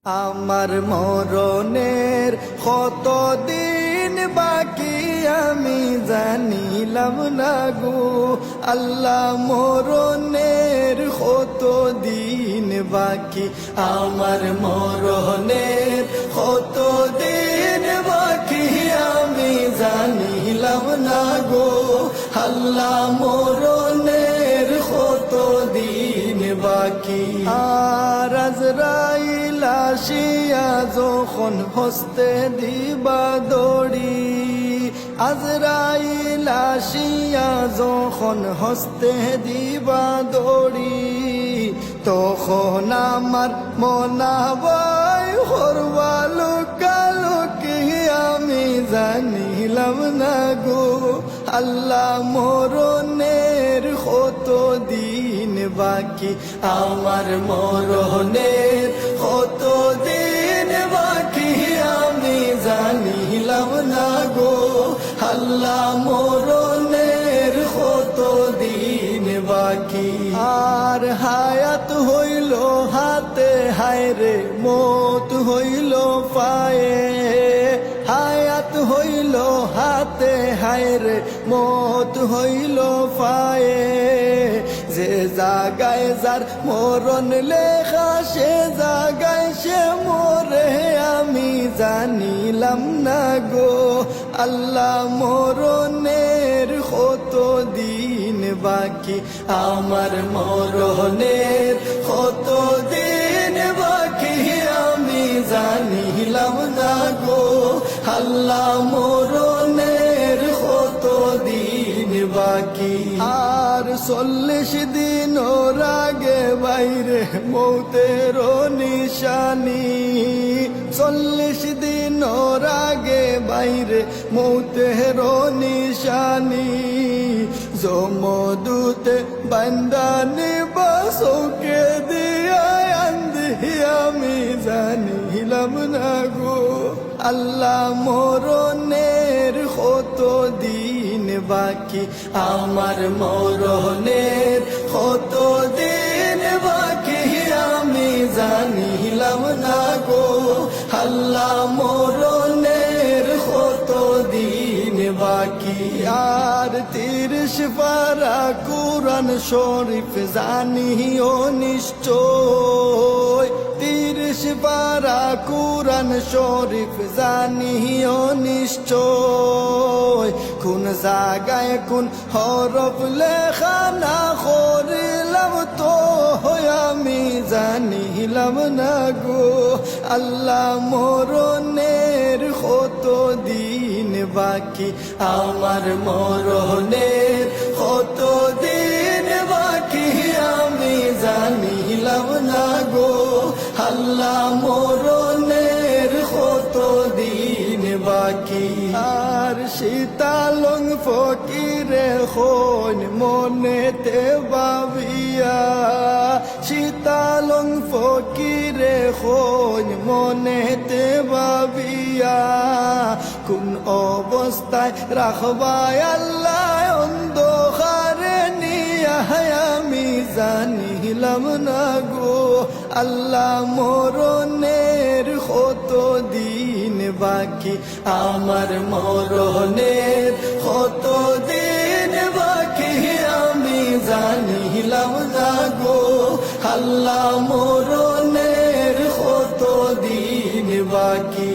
আমার মরণের কত দিন বাকি আমি জানিলাম না গো আল্লাহ, মরণের কত দিন বাকি, আমার মরণের কত দিন বাকি আমি জানিলাম না গো আল্লাহ, মরণের কত দিন বাকি। আর আজরাইল আসিয়া যখন হস্তে দিবা দড়ি, আজরাইল আসিয়া যখন হস্তে দিবা দড়ি, তখন আমার মনাবাই হরবা লোকালোকি আমি জানিলাম না গো আল্লাহ, মরণের কত দিন বাকি, আমার মরণের কত দিন বাকি আমি জানিলাম না গো আল্লাহ, মরণের কত দিন বাকি। আর হায়াত হইল হাতে হায়রে মত হইল পায়ে, হায়াত হইল হাতে হায়রে মত হইল পায়ে, যে জাগায় যার মরণ লেখা সে জাগায় সে মরে আমি জানিলাম না গো আল্লাহ, মরণের কত দিন বাকি, আমার মরণের কত দিন বাকি আমি জানিলাম না গো আল্লাহ, মরণের কত দিন বাকি। আর 40 দিন ওর আগে বাইরে মৌতের নিশানি, 40 দিন ওর আগে বাইরে মৌতের নিশানি, জমদূতে বান্দানি বাসকে দিয়া আন্ধি আমি জানিলাম না গো আল্লাহ, মরণের কত দিন বাকি, আমার মরণের কত দিন বাকি আমি জানিলাম না গো আল্লাহ, মরণের কত দিন বাকি। আর 30 পারা কুরআন শরীফ জানিও নিশ্চয়, 30 পারা কুরআন শরীফ জানিও নিশ্চয়, কোন জায়গায় কোন হরফ লেখা না করিলাম তো আমি জানিলাম না গো আল্লাহ, মরণের কত দিন বাকি, আমার মরণের কত দিন বাকি আমি জানিলাম না গো আল্লাহ, মরণের কত দিন বাকি। আর শীতালং ফকিরে হন মনেতে ভাবিয়া, শীতালং ফকিরে হন মনেতে ভাবিয়া, কোন অবস্থায় রাখবায় আল্লাহ অন্ধকারে নিয়া আমি জানিলাম না গো আল্লাহ, মরণের কত দিন বাকি, আমার মরণের কত দিন বাকি আমি জানিলাম না গো আল্লাহ, মরণের কত দিন বাকি।